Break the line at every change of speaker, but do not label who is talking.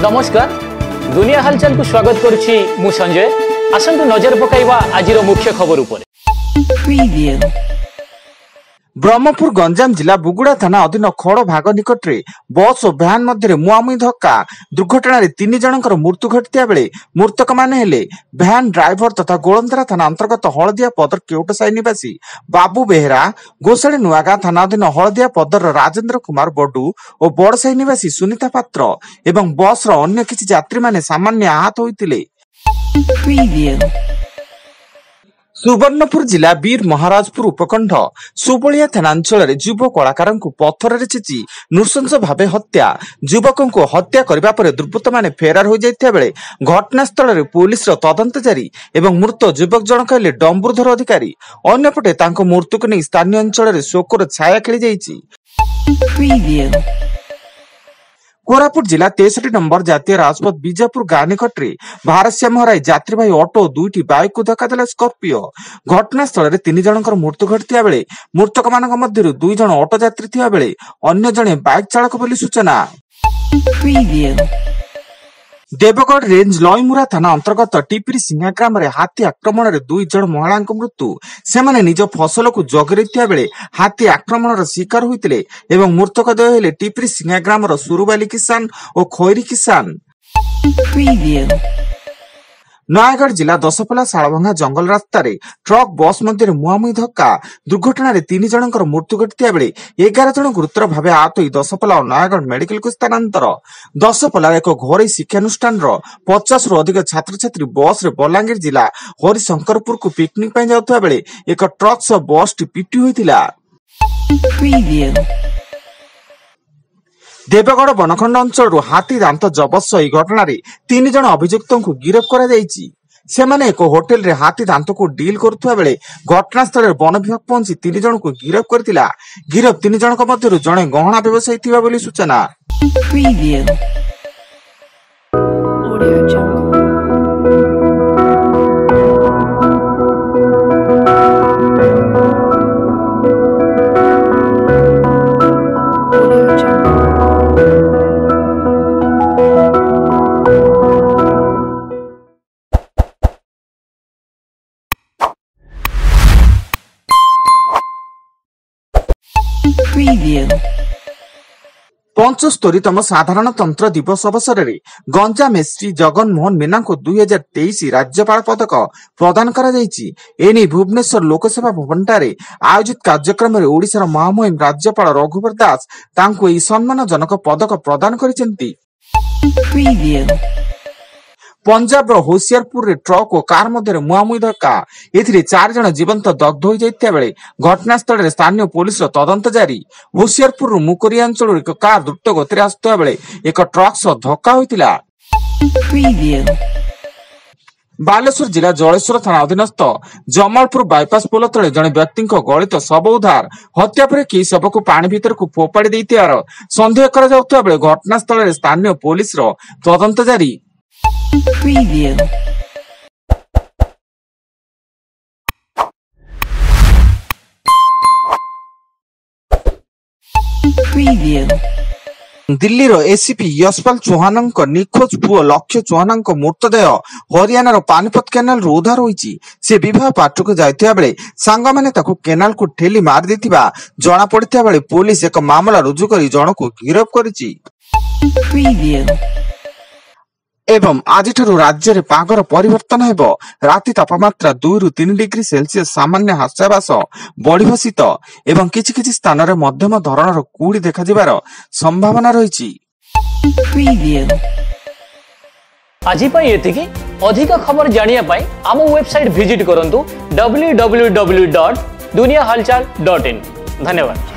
नमस्कार दुनिया हालचाल को स्वागत करुछि मु संजय। आसंतु नजर पकाइबा आजिर मुख्य खबर उपरे।
ब्रह्मपुर गंजाम जिला बुगुड़ा थाना अधीन खड़ भाग निकट में बस और भ्यान मध्य मुहांमुही धक्का दुर्घटन 3 जनकर मृत्यु घटिया बेले मृतक माने हेले भ्यान ड्राइवर तथा गोलंदरा थाना अंतर्गत हलदिया पदर केवटसाई निवासी बाबू बेहेरा, गोसाड़ी नुआगां थाना अधीन हलदिया पदर राजेंद्र कुमार बडू और बड़साई निवासी सुनीता पात्र एवं बस अन्य किसी यात्री माने सामान्य आहत होइतिले। सुवर्णपुर जिला वीर महाराजपुर उपखंड सुबलिया थानांचल युव कलाकार पथर छेची नृशंस भावे हत्या युवकों को हत्या करने पर दुर्बृत्त माने फेरार हो जाइथिया बेले घटनास्थल में पुलिस तदंत जारी एवं मृत युवक जनक हेले डंबुरधर अधिकारी। अन्यपटे तांको मृत्यु को नहीं स्थानीय अंचल शोकर छाया खेली जाइछि। कोरापुट जिला 63 नंबर जातीय राजपथ बीजापुर गाँ निकट में भारसाम्य हराई यात्रीवाही ऑटो 2टी बाइक को धक्का देला स्कॉर्पियो। घटनास्थल में 3 जनकर मृत्यु घटिया बेले मृतक मान मध्य 2 जन ऑटो यात्री थिया बेले अन्य जने बाइक चालक बोली सूचना। देवगढ़ रेंज लईमुरा थाना अंतर्गत टिपरी सिंहा ग्राम में हाथी आक्रमण में 2 जन महिला मृत्यु। सेमाने निज फसल को जगि बेले हाथी आक्रमण शिकार होते एवं मृतक द्वय हेले टिपरी सिंहा ग्राम सुरुबाली किसान और खैरी किसान। नयागढ़ जिला दशपल्ला शालभंगा जंगल रास्ता ट्रक बस मध्य मुहांमुही धक्का दुर्घटन 3 जनकर मृत्यु घटिया बेले 11 जन गुरुतर भाव आहत हो दशपल्ला और नयागढ़ मेडिकल को स्थानांतर। दशपल्ला एक घरोई शिक्षानुष्ठान 50 रु अधिक छात्र छात्री बस रे बलांगीर जिला हरिशंकरपुर को पिकनिक जाउथबा बेले एक ट्रक सह बस टी पिटी होइतिला। देवगढ़ बनखंड अंचल हाथी दांत जबत सह घटना 3 जन अभियुक्तों को गिरफ्त करा जायछि। सेमाने एक होटेल रे हाथी दांत को डील करुवा बेले घटनास्थल वन विभाग पहुंची 3 जन को गिरफ्त करथिला। गिरफ्त 3 जनक मध्यरु जणे गहना व्यवसायी थिबा बोली सूचना। पंचस्तरीतम साधारणतंत्र दिवस अवसर में गंजाम एसपी जगन मोहन मीना को 2023 राज्यपाल पदक प्रदान करा जायछि। एनी भुवनेश्वर लोकसेवा भवन आयोजित कार्यक्रम में ओडिशार महामहिम राज्यपाल रघुवर दास तांको एही सम्मानजनक पदक प्रदान करिसेंति। पंजाब होशियारपुर रे ट्रक और कार मध्य मुहांमुही धक्का एथिरे 4 जन जीवंत दग्ध हो जाइथिया बेले घटनास्थल में स्थानीय पुलिस तदंत जारी। होशियारपुर मुकोरी अंचल एक कार द्रुत गति आसुवा बेले एक ट्रक सह धक्का होइतिला। बालेश्वर जिला जलेश्वर थाना अधीनस्थ जमालपुर बाईपास पोल तले जड़े व्यक्ति गलित शव उद्धार। हत्या पर कि शव को पानी भीतर को फोपाड़ी देइथियार संदेह करा जाउथबा बेले घटनास्थल में स्थानीय पुलिस तदंत जारी। दिल्ली रो एसीपी यशपाल चौहान निखोज पुओ लक्ष्य चौहान मृतदेह हरियाणार पानीपत केनाल रो उद्धार होईची। से विवाह पार्टी को जाइथिया बेले सांग माने ताको केनाल को ठेली मार देथिबा जणा पड़िथिया बेले पुलिस एक मामला रुजु करी जणको गिरफ्त करिची। एवं आज राज्य में पागर परिवर्तन हेबो। राति तापमात्रा 2 रु 3 डिग्री सेल्सियस सामान्य हास्याभास बढ़िबो शीत एवं किछि स्थान रे मध्यम धरणर कुड़ी देखा जिबार संभावना रहिछि।
आज पई एतिकी अधिक खबर जानिया पई आम वेबसाइट विजिट करंतु www.duniyahalchal.in। धन्यवाद।